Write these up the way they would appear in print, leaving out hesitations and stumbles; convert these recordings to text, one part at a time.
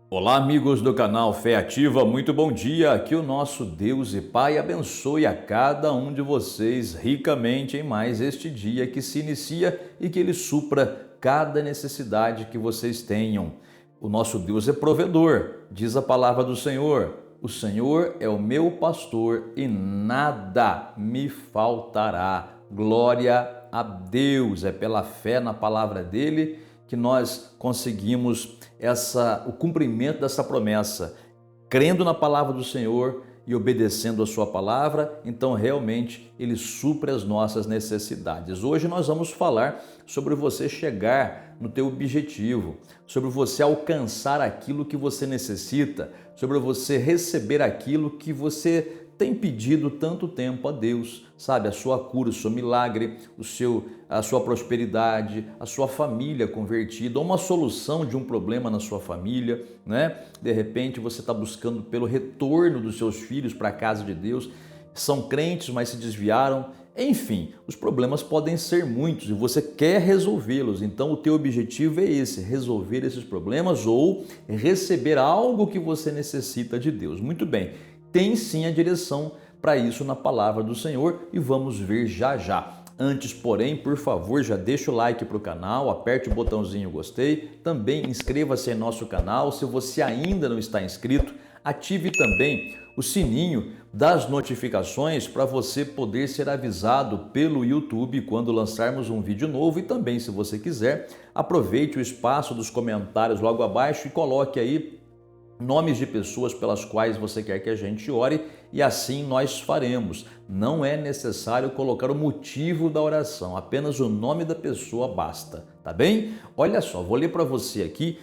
Olá, amigos do canal Fé Ativa, muito bom dia. Que o nosso Deus e Pai abençoe a cada um de vocês ricamente em mais este dia que se inicia e que Ele supra cada necessidade que vocês tenham. O nosso Deus é provedor, diz a palavra do Senhor. O Senhor é o meu pastor e nada me faltará. Glória a Deus, é pela fé na palavra dele que nós conseguimos o cumprimento dessa promessa, crendo na palavra do Senhor e obedecendo a sua palavra, então realmente ele supre as nossas necessidades. Hoje nós vamos falar sobre você chegar no teu objetivo, sobre você alcançar aquilo que você necessita, sobre você receber aquilo que você tem pedido tanto tempo a Deus, sabe? A sua cura, o seu milagre, a sua prosperidade, a sua família convertida, ou uma solução de um problema na sua família, né? De repente você está buscando pelo retorno dos seus filhos para a casa de Deus, são crentes, mas se desviaram. Enfim, os problemas podem ser muitos e você quer resolvê-los, então o teu objetivo é esse, resolver esses problemas ou receber algo que você necessita de Deus. Muito bem. Tem sim a direção para isso na palavra do Senhor e vamos ver já já. Antes, porém, por favor, já deixa o like para o canal, aperte o botãozinho gostei, também inscreva-se em nosso canal. Se você ainda não está inscrito, ative também o sininho das notificações para você poder ser avisado pelo YouTube quando lançarmos um vídeo novo e também, se você quiser, aproveite o espaço dos comentários logo abaixo e coloque aí nomes de pessoas pelas quais você quer que a gente ore e assim nós faremos. Não é necessário colocar o motivo da oração, apenas o nome da pessoa basta, tá bem? Olha só, vou ler para você aqui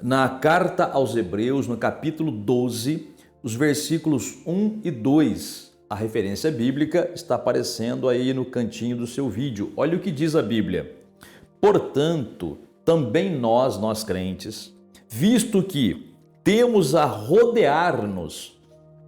na carta aos Hebreus, no capítulo 12, os versículos 1 e 2. A referência bíblica está aparecendo aí no cantinho do seu vídeo. Olha o que diz a Bíblia. Portanto, também nós crentes, visto que temos a rodear-nos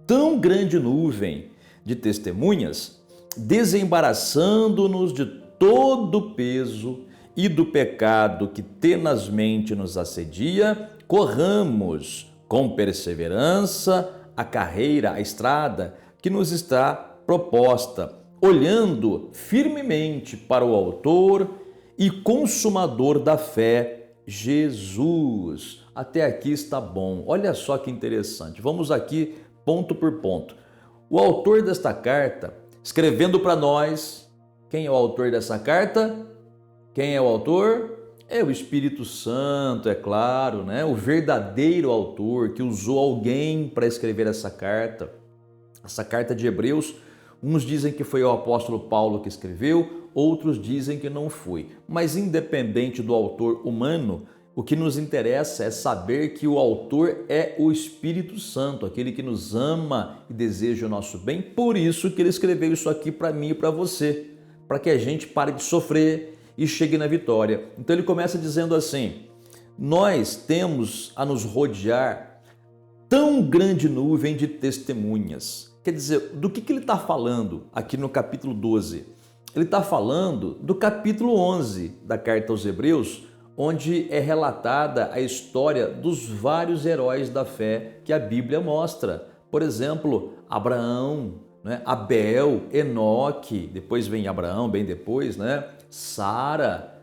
tão grande nuvem de testemunhas, desembaraçando-nos de todo o peso e do pecado que tenazmente nos assedia, corramos com perseverança a carreira, a estrada que nos está proposta, olhando firmemente para o Autor e Consumador da fé, Jesus. Até aqui está bom. Olha só que interessante. Vamos aqui ponto por ponto. O autor desta carta, escrevendo para nós, quem é o autor dessa carta? Quem é o autor? É o Espírito Santo, é claro, né? O verdadeiro autor que usou alguém para escrever essa carta de Hebreus. Uns dizem que foi o apóstolo Paulo que escreveu, outros dizem que não foi. Mas independente do autor humano, o que nos interessa é saber que o autor é o Espírito Santo, aquele que nos ama e deseja o nosso bem. Por isso que ele escreveu isso aqui para mim e para você, para que a gente pare de sofrer e chegue na vitória. Então ele começa dizendo assim: nós temos a nos rodear tão grande nuvem de testemunhas. Quer dizer, do que ele está falando aqui no capítulo 12? Ele está falando do capítulo 11 da carta aos Hebreus, onde é relatada a história dos vários heróis da fé que a Bíblia mostra. Por exemplo, Abraão, né? Abel, Enoque, depois vem Abraão, bem depois, né? Sara,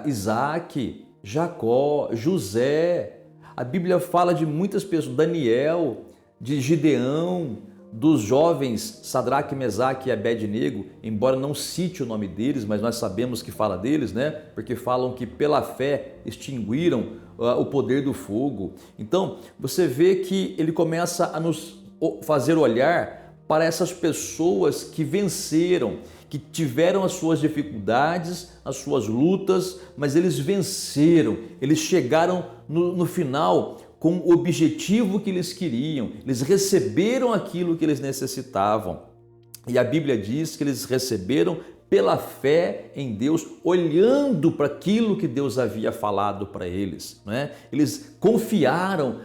Isaac, Jacó, José. A Bíblia fala de muitas pessoas, Daniel, de Gideão, dos jovens Sadraque, Mesaque e Abed-nego, embora não cite o nome deles, mas nós sabemos que fala deles, né? Porque falam que pela fé extinguiram o poder do fogo. Então, você vê que ele começa a nos fazer olhar para essas pessoas que venceram, que tiveram as suas dificuldades, as suas lutas, mas eles venceram, eles chegaram no final com o objetivo que eles queriam, eles receberam aquilo que eles necessitavam. E a Bíblia diz que eles receberam pela fé em Deus, olhando para aquilo que Deus havia falado para eles, né? Eles confiaram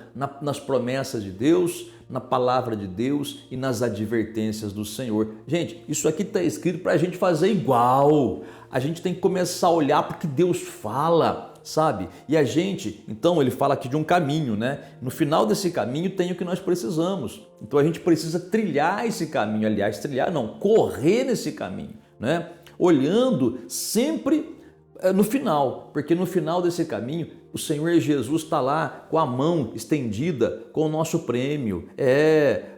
nas promessas de Deus, na palavra de Deus e nas advertências do Senhor. Gente, isso aqui está escrito para a gente fazer igual. A gente tem que começar a olhar para o que Deus fala. sabe? E a gente, então ele fala aqui de um caminho, né? No final desse caminho tem o que nós precisamos. Então a gente precisa trilhar esse caminho, aliás, trilhar não, correr nesse caminho, né? Olhando sempre no final, porque no final desse caminho o Senhor Jesus está lá com a mão estendida, com o nosso prêmio,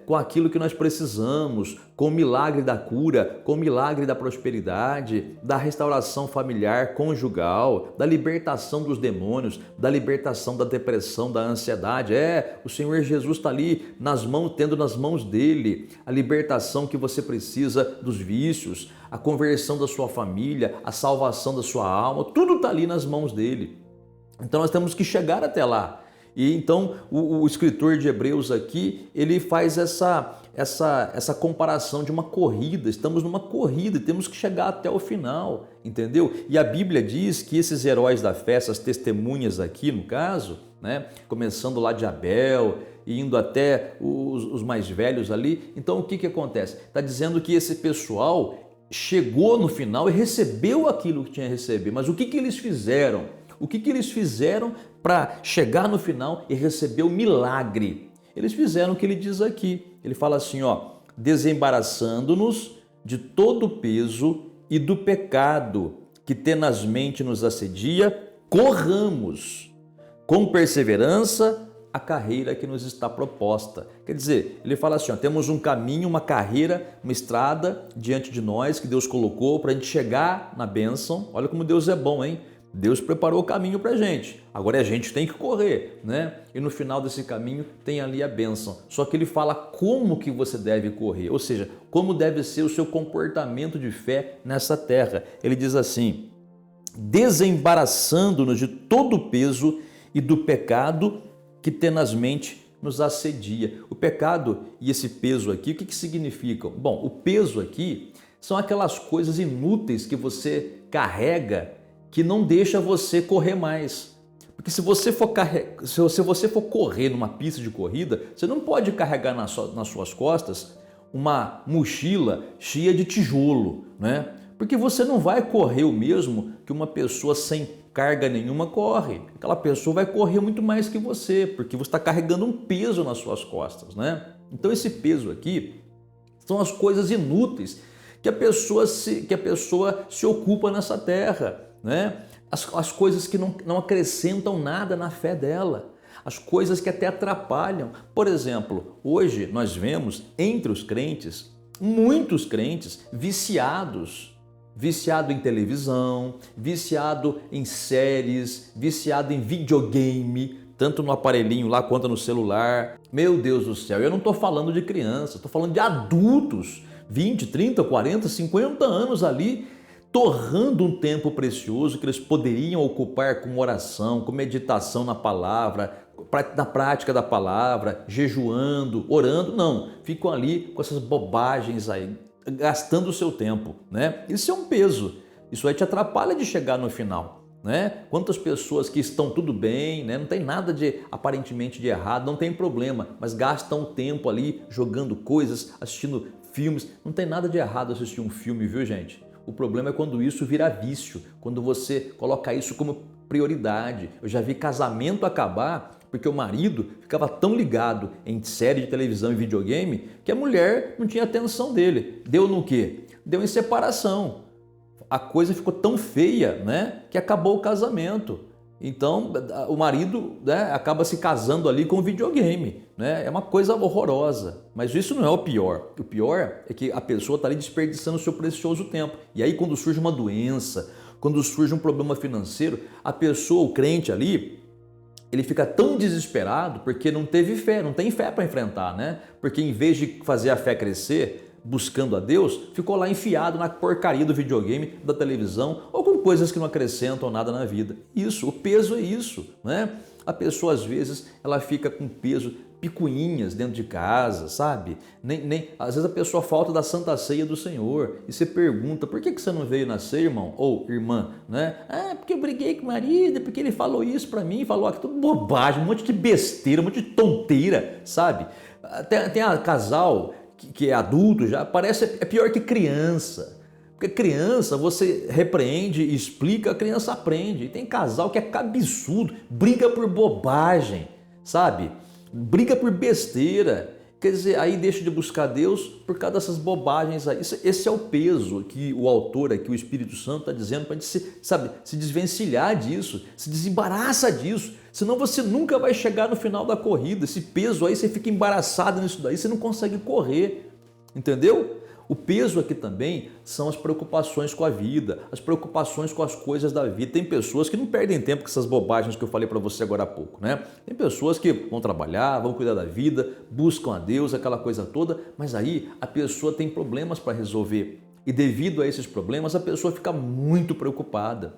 com aquilo que nós precisamos, com o milagre da cura, com o milagre da prosperidade, da restauração familiar, conjugal, da libertação dos demônios, da libertação da depressão, da ansiedade. O Senhor Jesus está ali nas mãos, tendo nas mãos dele a libertação que você precisa dos vícios, a conversão da sua família, a salvação da sua alma, tudo está ali nas mãos dele. Então nós temos que chegar até lá. E então o escritor de Hebreus aqui, ele faz essa comparação de uma corrida. Estamos numa corrida e temos que chegar até o final, entendeu? E a Bíblia diz que esses heróis da fé, essas testemunhas aqui no caso, né, começando lá de Abel, indo até os mais velhos ali, então o que acontece? Está dizendo que esse pessoal chegou no final e recebeu aquilo que tinha a receber, mas o que eles fizeram? O que eles fizeram para chegar no final e receber o milagre? Eles fizeram o que ele diz aqui. Ele fala assim, desembaraçando-nos de todo o peso e do pecado que tenazmente nos assedia, corramos com perseverança a carreira que nos está proposta. Quer dizer, ele fala assim, temos um caminho, uma carreira, uma estrada diante de nós que Deus colocou para a gente chegar na bênção. Olha como Deus é bom, hein? Deus preparou o caminho para a gente, agora a gente tem que correr, né? E no final desse caminho tem ali a bênção. Só que ele fala como que você deve correr, ou seja, como deve ser o seu comportamento de fé nessa terra. Ele diz assim, desembaraçando-nos de todo o peso e do pecado que tenazmente nos assedia. O pecado e esse peso aqui, o que significam? Bom, o peso aqui são aquelas coisas inúteis que você carrega que não deixa você correr mais. Porque se você for correr numa pista de corrida, você não pode carregar nas suas costas uma mochila cheia de tijolo, né? Porque você não vai correr o mesmo que uma pessoa sem carga nenhuma corre. Aquela pessoa vai correr muito mais que você, porque você está carregando um peso nas suas costas, né? Então esse peso aqui são as coisas inúteis que a pessoa se ocupa nessa terra, né? As coisas que não acrescentam nada na fé dela, as coisas que até atrapalham. Por exemplo, hoje nós vemos entre os crentes, muitos crentes viciado em televisão, viciado em séries, viciado em videogame, tanto no aparelhinho lá quanto no celular. Meu Deus do céu, eu não estou falando de crianças, estou falando de adultos, 20, 30, 40, 50 anos ali, torrando um tempo precioso que eles poderiam ocupar com oração, com meditação na palavra, na prática da palavra, jejuando, orando. Não, ficam ali com essas bobagens aí, gastando o seu tempo, né? Isso é um peso, isso aí te atrapalha de chegar no final, né? Quantas pessoas que estão tudo bem, né? Não tem nada aparentemente de errado, não tem problema, mas gastam tempo ali jogando coisas, assistindo filmes. Não tem nada de errado assistir um filme, viu, gente? O problema é quando isso vira vício, quando você coloca isso como prioridade. Eu já vi casamento acabar porque o marido ficava tão ligado em série de televisão e videogame que a mulher não tinha atenção dele. Deu no quê? Deu em separação. A coisa ficou tão feia, né, que acabou o casamento. Então o marido, né, acaba se casando ali com o videogame, né? É uma coisa horrorosa, mas isso não é o pior. O pior é que a pessoa está ali desperdiçando o seu precioso tempo. E aí quando surge uma doença, quando surge um problema financeiro, a pessoa, o crente ali, ele fica tão desesperado porque não teve fé, não tem fé para enfrentar, né? Porque em vez de fazer a fé crescer, buscando a Deus, ficou lá enfiado na porcaria do videogame, da televisão ou com coisas que não acrescentam nada na vida. Isso, o peso é isso, né? A pessoa às vezes ela fica com peso, picuinhas dentro de casa, sabe? Às vezes a pessoa falta da Santa Ceia do Senhor e você pergunta, por que você não veio na ceia, irmão ou irmã, né? Porque eu briguei com o marido, porque ele falou isso pra mim, falou aquilo, tudo bobagem, um monte de besteira, um monte de tonteira, sabe? Tem a casal que é adulto já, é pior que criança. Porque criança, você repreende, explica, a criança aprende. E tem casal que é cabeçudo, briga por bobagem, sabe? Briga por besteira. Quer dizer, aí deixa de buscar Deus por causa dessas bobagens aí. Esse é o peso que o autor aqui, o Espírito Santo, está dizendo para a gente se desvencilhar disso, se desembaraça disso. Senão você nunca vai chegar no final da corrida. Esse peso aí, você fica embaraçado nisso daí, você não consegue correr. Entendeu? O peso aqui também são as preocupações com a vida, as preocupações com as coisas da vida. Tem pessoas que não perdem tempo com essas bobagens que eu falei para você agora há pouco, né? Tem pessoas que vão trabalhar, vão cuidar da vida, buscam a Deus, aquela coisa toda, mas aí a pessoa tem problemas para resolver. E devido a esses problemas, a pessoa fica muito preocupada,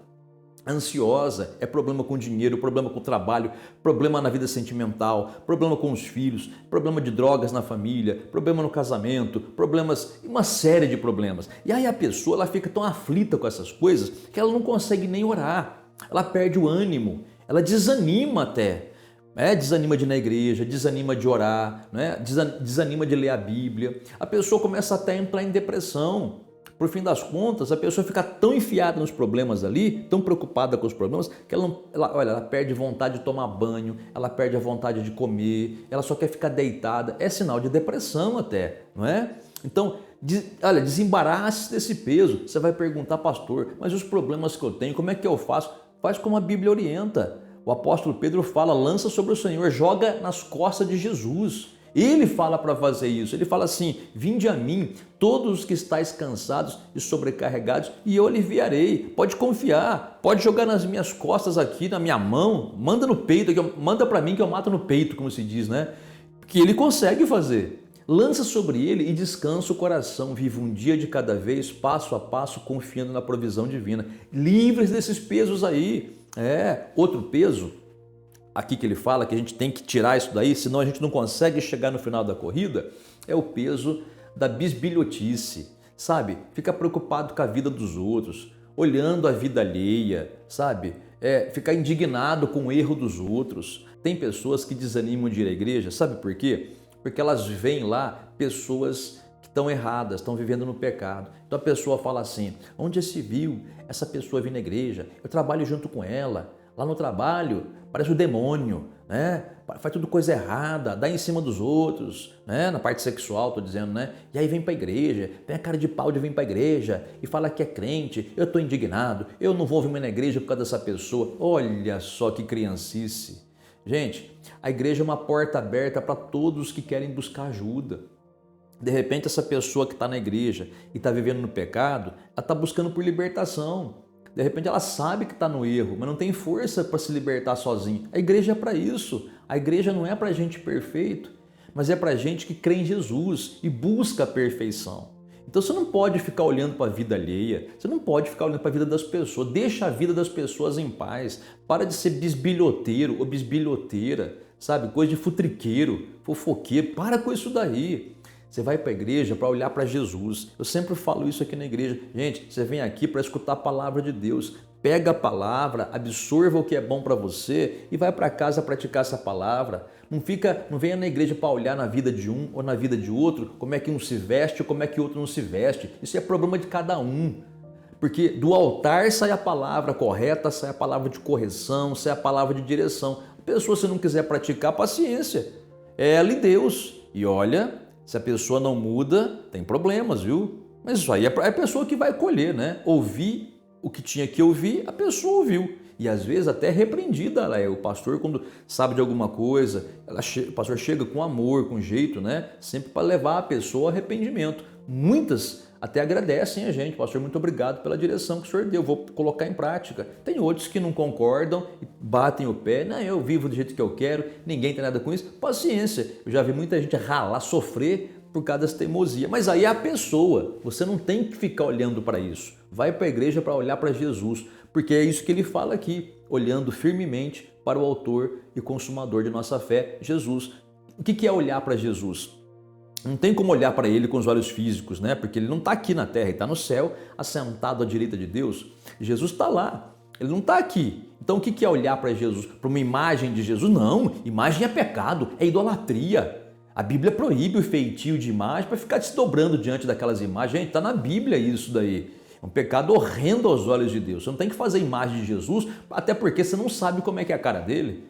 ansiosa, é problema com dinheiro, problema com trabalho, problema na vida sentimental, problema com os filhos, problema de drogas na família, problema no casamento, problemas, uma série de problemas. E aí a pessoa ela fica tão aflita com essas coisas que ela não consegue nem orar, ela perde o ânimo, ela desanima até. Desanima de ir na igreja, desanima de orar, né? Desanima de ler a Bíblia. A pessoa começa até a entrar em depressão. Por fim das contas, a pessoa fica tão enfiada nos problemas ali, tão preocupada com os problemas, que ela perde vontade de tomar banho, ela perde a vontade de comer, ela só quer ficar deitada. É sinal de depressão até, não é? Então, desembarace desse peso. Você vai perguntar, pastor, mas os problemas que eu tenho, como é que eu faço? Faz como a Bíblia orienta. O apóstolo Pedro fala, lança sobre o Senhor, joga nas costas de Jesus. Ele fala para fazer isso, ele fala assim, vinde a mim, todos os que estáis cansados e sobrecarregados, e eu aliviarei. Pode confiar, pode jogar nas minhas costas aqui, na minha mão, manda no peito, manda para mim que eu mato no peito, como se diz, né? Que ele consegue fazer. Lança sobre ele e descansa o coração, viva um dia de cada vez, passo a passo, confiando na provisão divina. Livres desses pesos aí. Outro peso aqui que ele fala que a gente tem que tirar isso daí, senão a gente não consegue chegar no final da corrida, é o peso da bisbilhotice, sabe? Fica preocupado com a vida dos outros, olhando a vida alheia, sabe? Ficar indignado com o erro dos outros. Tem pessoas que desanimam de ir à igreja, sabe por quê? Porque elas veem lá pessoas que estão erradas, estão vivendo no pecado. Então a pessoa fala assim, onde se viu essa pessoa vir na igreja? Eu trabalho junto com ela. Lá no trabalho, parece o demônio, né? Faz tudo coisa errada, dá em cima dos outros, né? Na parte sexual, tô dizendo, né? E aí vem para a igreja, tem a cara de pau de vir para a igreja e fala que é crente, eu tô indignado, eu não vou vir mais na igreja por causa dessa pessoa. Olha só que criancice. Gente, a igreja é uma porta aberta para todos que querem buscar ajuda. De repente, essa pessoa que está na igreja e está vivendo no pecado, ela está buscando por libertação. De repente ela sabe que está no erro, mas não tem força para se libertar sozinha. A igreja é para isso. A igreja não é para gente perfeito, mas é para gente que crê em Jesus e busca a perfeição. Então você não pode ficar olhando para a vida alheia, você não pode ficar olhando para a vida das pessoas. Deixa a vida das pessoas em paz. Para de ser bisbilhoteiro ou bisbilhoteira, sabe? Coisa de futriqueiro, fofoqueiro. Para com isso daí. Você vai para a igreja para olhar para Jesus. Eu sempre falo isso aqui na igreja. Gente, você vem aqui para escutar a palavra de Deus. Pega a palavra, absorva o que é bom para você e vai para casa praticar essa palavra. Não venha na igreja para olhar na vida de um ou na vida de outro, como é que um se veste ou como é que o outro não se veste. Isso é problema de cada um. Porque do altar sai a palavra correta, sai a palavra de correção, sai a palavra de direção. A pessoa, se não quiser praticar, paciência. É ela e Deus. E olha, se a pessoa não muda, tem problemas, viu? Mas isso aí é a pessoa que vai colher, né? Ouvir o que tinha que ouvir, a pessoa ouviu. E às vezes até repreendida ela é. O pastor, quando sabe de alguma coisa, o pastor chega com amor, com jeito, né? Sempre para levar a pessoa ao arrependimento. Muitas até agradecem a gente. Pastor, muito obrigado pela direção que o senhor deu, vou colocar em prática. Tem outros que não concordam e batem o pé. Não, eu vivo do jeito que eu quero, ninguém tem nada com isso. Paciência, eu já vi muita gente ralar, sofrer por causa dessa teimosia. Mas aí é a pessoa, você não tem que ficar olhando para isso. Vai para a igreja para olhar para Jesus, porque é isso que ele fala aqui, olhando firmemente para o autor e consumador de nossa fé, Jesus. O que é olhar para Jesus? Não tem como olhar para ele com os olhos físicos, né? Porque ele não está aqui na terra, ele está no céu, assentado à direita de Deus. Jesus está lá, ele não está aqui. Então o que é olhar para Jesus? Para uma imagem de Jesus? Não, imagem é pecado, é idolatria. A Bíblia proíbe o feitio de imagem para ficar se dobrando diante daquelas imagens. Gente, está na Bíblia isso daí. É um pecado horrendo aos olhos de Deus. Você não tem que fazer imagem de Jesus, até porque você não sabe como é que é a cara dele.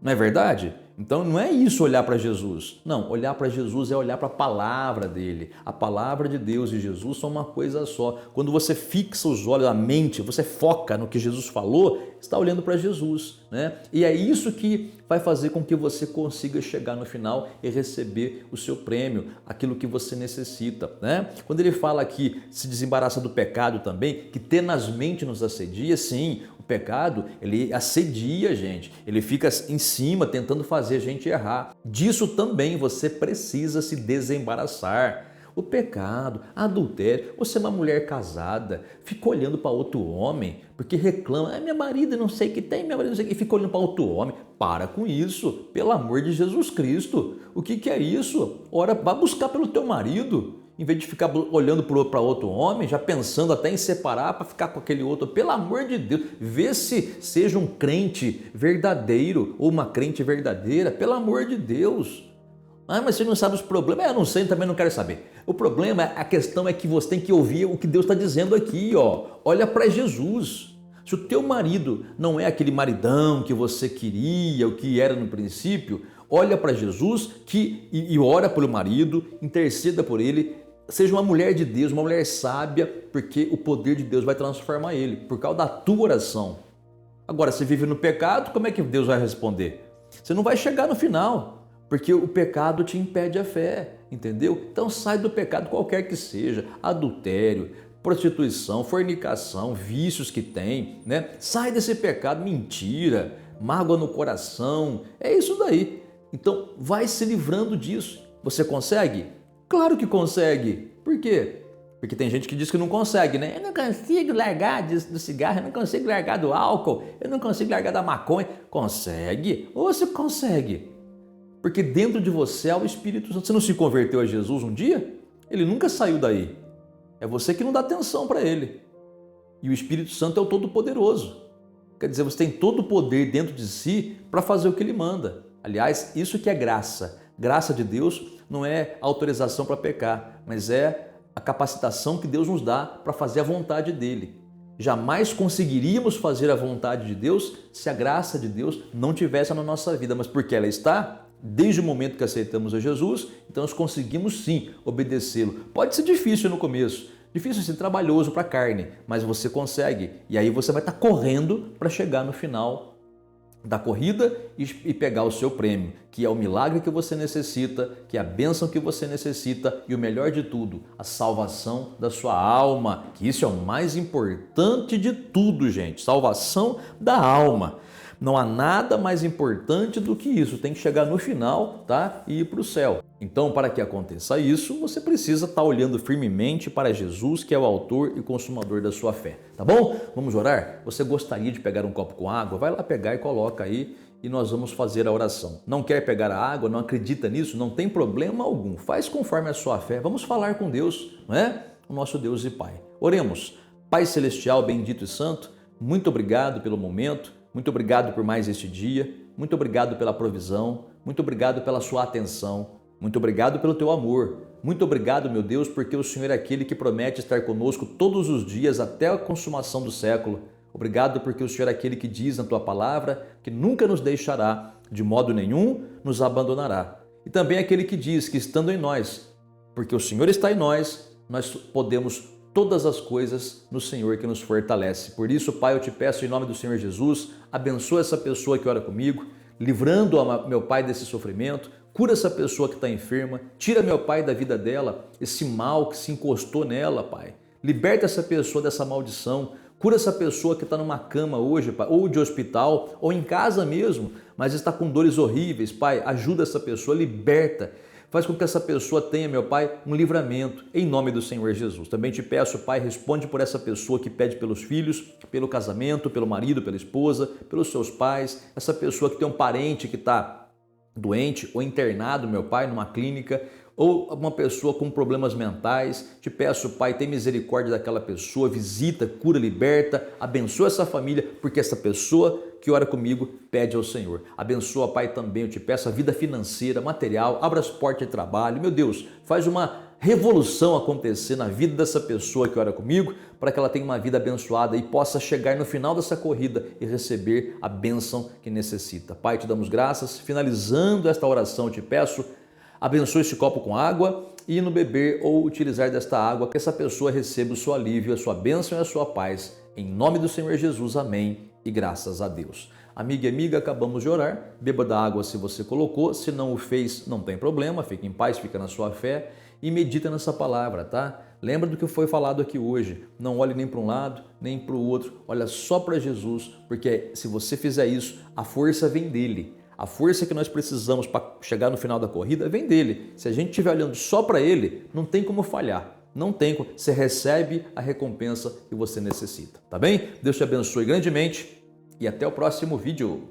Não é verdade? Então não é isso olhar para Jesus. Não, olhar para Jesus é olhar para a palavra dele. A palavra de Deus e Jesus são uma coisa só. Quando você fixa os olhos, a mente, você foca no que Jesus falou, está olhando para Jesus, né? E é isso que vai fazer com que você consiga chegar no final e receber o seu prêmio, aquilo que você necessita, né? Quando ele fala aqui, se desembaraça do pecado também, que tenazmente nos assedia, sim, o pecado, ele assedia a gente, ele fica em cima tentando fazer a gente errar. Disso também você precisa se desembaraçar. O pecado, adultério, você é uma mulher casada, fica olhando para outro homem, porque reclama, minha marida não sei o que tem, minha marida não sei o que, e fica olhando para outro homem. Para com isso, pelo amor de Jesus Cristo. O que é isso? Ora, vá buscar pelo teu marido. Em vez de ficar olhando para outro homem, já pensando até em separar para ficar com aquele outro, pelo amor de Deus, vê se seja um crente verdadeiro ou uma crente verdadeira, pelo amor de Deus. Ah, mas você não sabe os problemas? Eu não sei, também não quero saber. O problema, a questão é que você tem que ouvir o que Deus está dizendo aqui, ó. Olha para Jesus. Se o teu marido não é aquele maridão que você queria, o que era no princípio, olha para Jesus e ora pelo marido, interceda por ele. Seja uma mulher de Deus, uma mulher sábia, porque o poder de Deus vai transformar ele, por causa da tua oração. Agora, se vive no pecado, como é que Deus vai responder? Você não vai chegar no final, porque o pecado te impede a fé, entendeu? Então sai do pecado qualquer que seja, adultério, prostituição, fornicação, vícios que tem, né? Sai desse pecado, mentira, mágoa no coração, é isso daí. Então vai se livrando disso. Você consegue? Claro que consegue. Por quê? Porque tem gente que diz que não consegue, né? Eu não consigo largar do cigarro, eu não consigo largar do álcool, eu não consigo largar da maconha. Consegue? Ou você consegue? Porque dentro de você há o Espírito Santo. Você não se converteu a Jesus um dia? Ele nunca saiu daí. É você que não dá atenção para ele. E o Espírito Santo é o Todo-Poderoso. Quer dizer, você tem todo o poder dentro de si para fazer o que ele manda. Aliás, isso que é graça. Graça de Deus não é autorização para pecar, mas é a capacitação que Deus nos dá para fazer a vontade dele. Jamais conseguiríamos fazer a vontade de Deus se a graça de Deus não tivesse na nossa vida, mas porque ela está, desde o momento que aceitamos a Jesus, então nós conseguimos sim obedecê-lo. Pode ser difícil no começo, difícil ser trabalhoso para a carne, mas você consegue e aí você vai estar correndo para chegar no final da corrida e pegar o seu prêmio, que é o milagre que você necessita, que é a bênção que você necessita e o melhor de tudo, a salvação da sua alma, que isso é o mais importante de tudo, gente, salvação da alma. Não há nada mais importante do que isso, tem que chegar no final, tá? E ir para o céu. Então, para que aconteça isso, você precisa estar olhando firmemente para Jesus, que é o autor e consumador da sua fé, tá bom? Vamos orar? Você gostaria de pegar um copo com água? Vai lá pegar e coloca aí e nós vamos fazer a oração. Não quer pegar a água, não acredita nisso? Não tem problema algum, faz conforme a sua fé. Vamos falar com Deus, não é? O nosso Deus e Pai. Oremos. Pai Celestial, bendito e santo, muito obrigado pelo momento. Muito obrigado por mais este dia, muito obrigado pela provisão, muito obrigado pela sua atenção, muito obrigado pelo teu amor, muito obrigado, meu Deus, porque o Senhor é aquele que promete estar conosco todos os dias até a consumação do século. Obrigado porque o Senhor é aquele que diz na tua palavra que nunca nos deixará, de modo nenhum nos abandonará. E também aquele que diz que estando em nós, porque o Senhor está em nós, nós podemos todas as coisas no Senhor que nos fortalece. Por isso, Pai, eu te peço em nome do Senhor Jesus, abençoa essa pessoa que ora comigo, livrando, meu Pai, desse sofrimento, cura essa pessoa que está enferma, tira, meu Pai, da vida dela esse mal que se encostou nela, Pai. Liberta essa pessoa dessa maldição, cura essa pessoa que está numa cama hoje, Pai, ou de hospital, ou em casa mesmo, mas está com dores horríveis, Pai, ajuda essa pessoa, liberta. Faz com que essa pessoa tenha, meu Pai, um livramento, em nome do Senhor Jesus. Também te peço, Pai, responde por essa pessoa que pede pelos filhos, pelo casamento, pelo marido, pela esposa, pelos seus pais, essa pessoa que tem um parente que está doente ou internado, meu Pai, numa clínica, ou uma pessoa com problemas mentais. Te peço, Pai, tem misericórdia daquela pessoa, visita, cura, liberta, abençoa essa família, porque essa pessoa que ora comigo pede ao Senhor. Abençoa, Pai, também, eu te peço a vida financeira, material, abra as portas de trabalho. Meu Deus, faz uma revolução acontecer na vida dessa pessoa que ora comigo, para que ela tenha uma vida abençoada e possa chegar no final dessa corrida e receber a bênção que necessita. Pai, te damos graças. Finalizando esta oração, eu te peço, abençoe esse copo com água e no beber ou utilizar desta água, que essa pessoa receba o seu alívio, a sua bênção e a sua paz. Em nome do Senhor Jesus, amém e graças a Deus. Amiga e amiga, acabamos de orar, beba da água se você colocou, se não o fez, não tem problema, fique em paz, fica na sua fé e medita nessa palavra, tá? Lembra do que foi falado aqui hoje, não olhe nem para um lado, nem para o outro, olha só para Jesus, porque se você fizer isso, a força vem dele. A força que nós precisamos para chegar no final da corrida vem dele. Se a gente estiver olhando só para ele, não tem como falhar. Não tem como. Você recebe a recompensa que você necessita. Tá bem? Deus te abençoe grandemente e até o próximo vídeo.